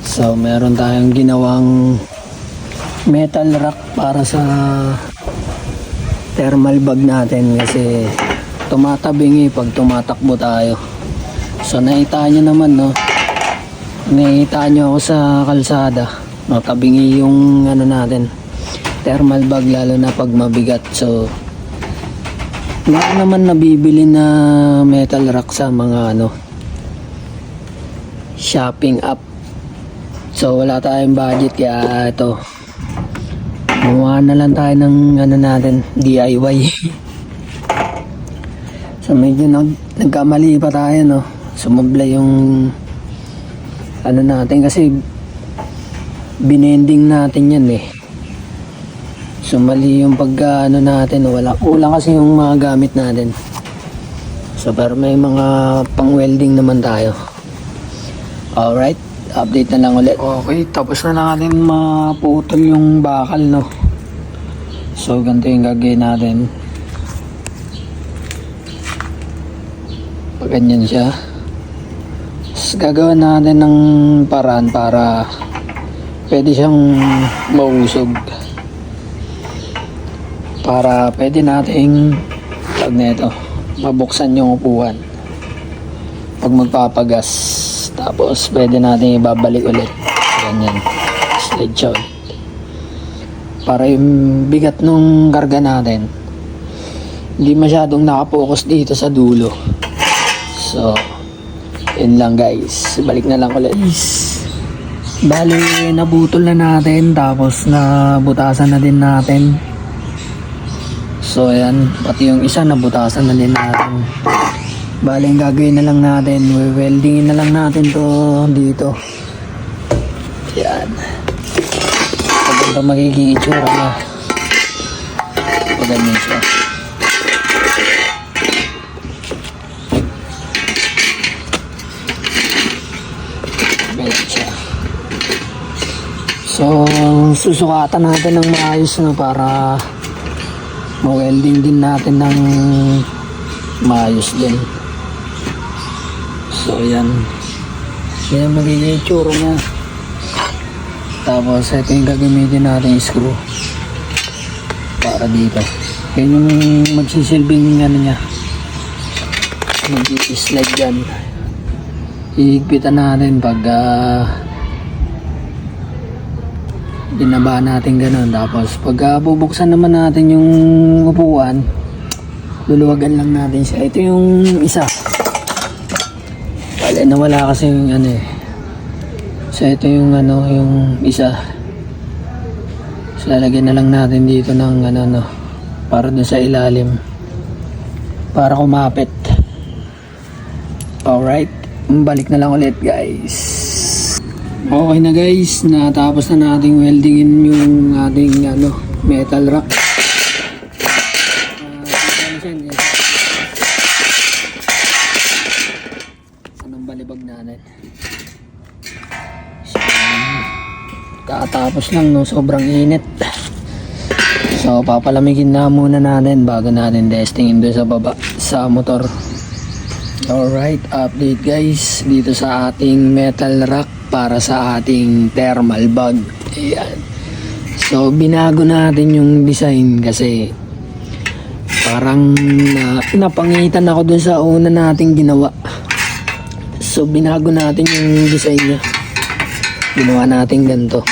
So meron tayong ginawang metal rack para sa thermal bag natin kasi tumatabingi pag tumatakbo tayo. So nakita nyo naman, no, nakita nyo ako sa kalsada, no, tabingi yung ano natin, thermal bag, lalo na pag mabigat. So wala naman nabibili na metal rack sa mga ano shopping app. So wala tayong budget, kaya ito, gumawa na lang tayo ng ano natin, DIY. So medyo nagkamali pa tayo, no, sumubla yung ano natin kasi binending natin yan eh. So mali yung pagka ano natin, kulang kasi yung mga gamit natin. So pero may mga pang welding naman tayo. Alright, update na lang ulit. Okay, tapos na natin maputol yung bakal, no. So ganito yung gagawin natin. Pag ganyan siya, tapos gagawin natin ng paraan para pwede siyang mausog, para pwede nating pag neto mabuksan yung upuan pag magpapagas, tapos pwede natin ibabalik ulit ganyan, slide siya ulit para yung bigat nung karga natin hindi masyadong nakapokus dito sa dulo. So yun lang guys, balik na lang ulit. Bali nabutol na natin, tapos nabutasan na din natin. So ayan, pati yung isa nabutasan na din natin. Bali ang gagawin na lang natin, weldingin na lang natin to dito. Ayan, paganda magiging itsura na pag ganyan siya. Ganyan siya. So susukatan natin ng maayos, no, para ma-welding din natin ng maayos din. So yan, yan magiging itsura niya. Tapos ito yung gagamitin natin, screw para dito. Yan yung magsisilbing ano niya, mag-slide dyan. Ihigpitan natin pag binaba natin ganun. Tapos pag bubuksan naman natin yung upuan, luluwagan lang natin siya. Ito yung isa, wala, nawala kasi yung ano eh. So ito yung ano, yung isa. So lalagyan na lang natin dito ng ano, no, para dun sa ilalim, para kumapit. Alright, balik na lang ulit guys. Okay na guys, natapos na nating weldingin yung ating ano, metal rack. Anong balibag natin? So, katapos lang, no, sobrang init. So papalamigin na muna natin bago natin testingin doon sa baba sa motor. Alright, update guys dito sa ating metal rack para sa ating thermal bag. Ayan. So binago natin yung design kasi parang napangitan ako dun sa una nating ginawa. So binago natin yung design niya, ginawa natin ganito.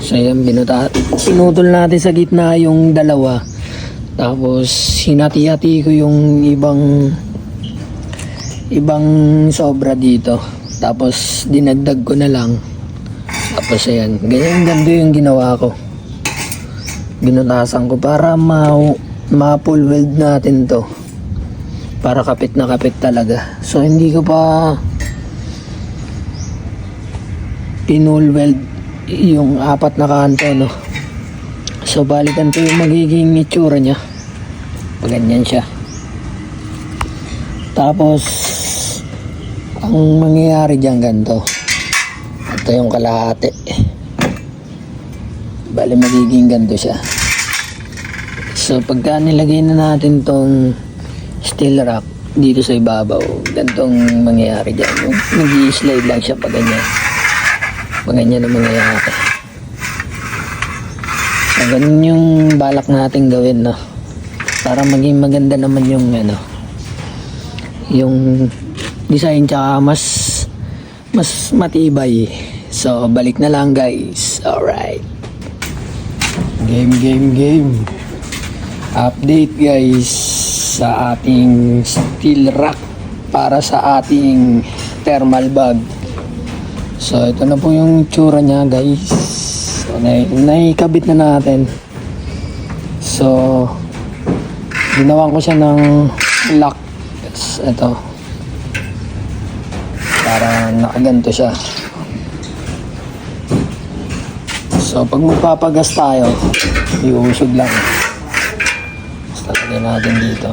So ayan, pinutol natin sa gitna yung dalawa, tapos hinati-hati ko yung ibang sobra dito, tapos dinagdag ko na lang. Tapos ayan, ganyan ganda yung ginawa ko, binutasan ko para ma-full weld natin to, para kapit na kapit talaga. So hindi ko pa pinull weld yung apat na kanto, no. So balikan to yung magiging itsura nya pag ganyan siya. Tapos ang mangyayari dyan ganito, ito yung kalahati, bali magiging ganito siya. So pagka nilagay na natin tong steel rack dito sa ibabaw, ganitong mangyayari dyan, nag-i-slide lang siya pag ganyan. ganyan ang mangyayari. So, ganun yung balak natin gawin, no? Para maging maganda naman yung ano, yung design, tsaka mas matibay. So balik na lang guys. Alright, game update guys sa ating steel rack para sa ating thermal bag. So ito na po yung tsura nya guys. So, naikabit na natin. So ginawan ko siya ng lock. Ito para nakaganto siya. So pag magpapagas tayo, iusog lang. Basta lagyan natin dito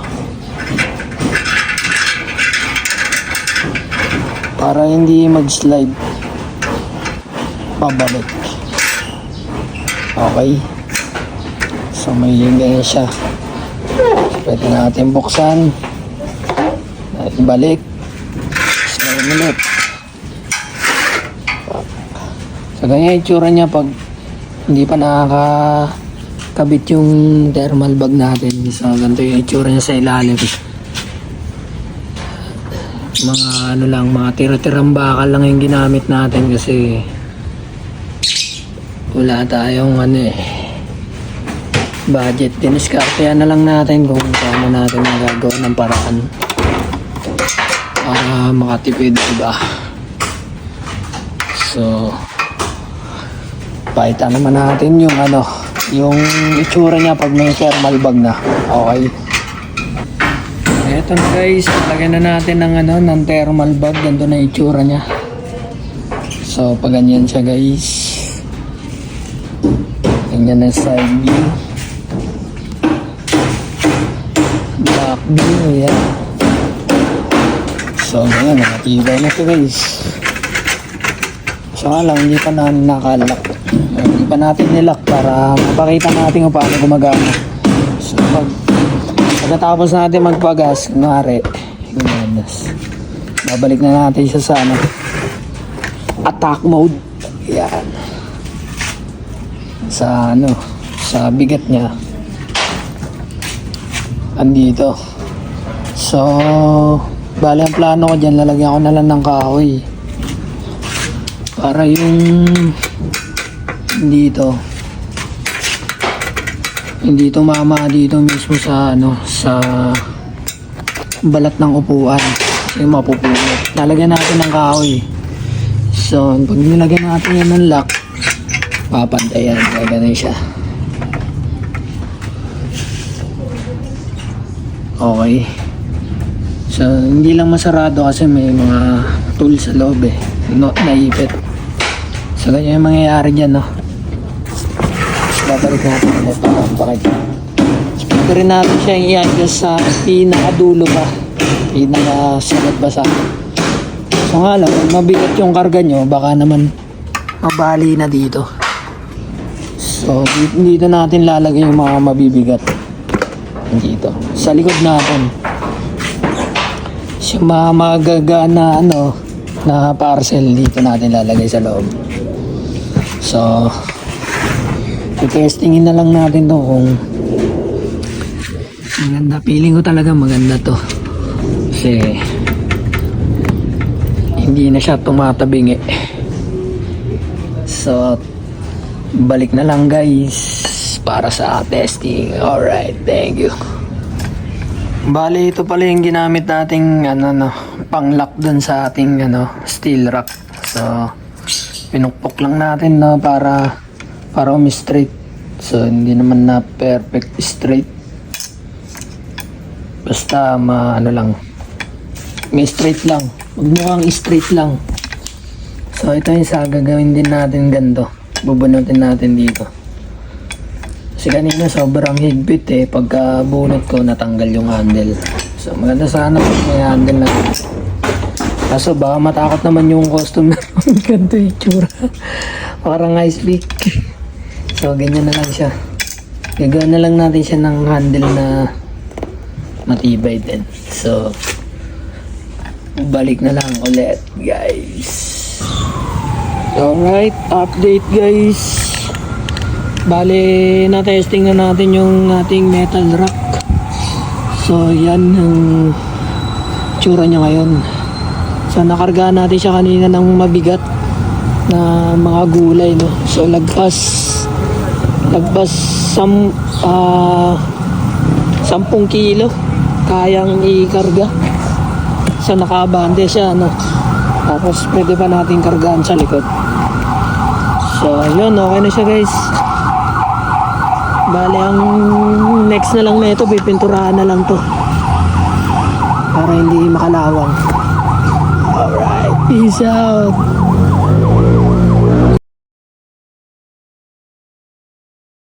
para hindi mag-slide pabalik. Okay, so may ganyan siya. Pwede natin buksan, ibalik, slide ulit. So ganyan yung itsura niya pag hindi pa nakakabit yung thermal bag natin. So ganito yung itsura niya sa ilalim. Mga ano lang, mga tira-tirang bakal lang yung ginamit natin kasi wala tayong budget. Diniskartehan na lang natin kung paano natin magagawa ng paraan para makatipid, diba? So pakita naman natin yung yung itsura niya pag may thermal bag na. Okay, eto na guys, lagyan na natin ng thermal bag. Ganito na itsura niya. So pag ganyan siya guys, ganyan na side view, back view, yan. So ganyan, nakatibay na ito guys. So lang, hindi pa natin nakalak. Hindi pa natin nilock para mapakita natin kung paano gumagana. So pagkatapos natin magpagas, kunwari, babalik na natin siya sa attack mode. Yan. Sa bigat niya. Andito. So bali ang plano ko dyan, lalagyan ko na lang ng kahoy para yung hindi tumama dito mismo sa sa balat ng upuan, yung mapupulot. Lalagyan natin ng kahoy. So pag nilagyan natin yan ng lock, papantayan, ganun siya. Okay, so hindi lang masarado kasi may mga tools sa loob naipit. So ganyan yung mangyayari dyan, no? Babalik natin ulit para pakita. So pwede rin natin siya i-adjust sa pinakadulo pa, pinakasalat basa. So nga lang, mabigat yung karga nyo, baka naman mabali na dito. So dito natin lalagay yung mga mabibigat dito sa likod natin. So magaga na na parcel dito natin lalagay sa loob. So i-testingin na lang natin to kung maganda. Feeling ko talaga maganda to kasi hindi na siya tumatabing So balik na lang guys para sa testing. Alright, thank you. Bali ito pala yung ginamit nating pang-lock dun sa ating steel rack. So pinukpok lang natin para straight. So hindi naman na perfect straight, basta lang, may straight lang, magmukhang straight lang. So ito yung gagawin din natin ganito, bubunutin natin dito kasi kanina sobrang higpit pagka bunot ko natanggal yung handle. So maganda sana pag may handle na, kaso baka matakot naman yung customer ganito yung itsura parang ice pick. So ganyan na lang siya, gagawin na lang natin siya ng handle na matibay din. So balik na lang ulit guys. Alright, update guys. Bale, na-testing na natin yung ating metal rack. So, yan ang tsura niya ngayon. So, nakarga natin siya kanina ng mabigat na mga gulay, no? So, lagpas 10 kilo kayang ikarga. So, nakaabante siya, no? Tapos, pwede pa natin kargaan sa likod. So, yun, okay na siya guys. Bale, ang next na lang na ito, pipinturahan na lang to para hindi makalawang. Alright, peace out.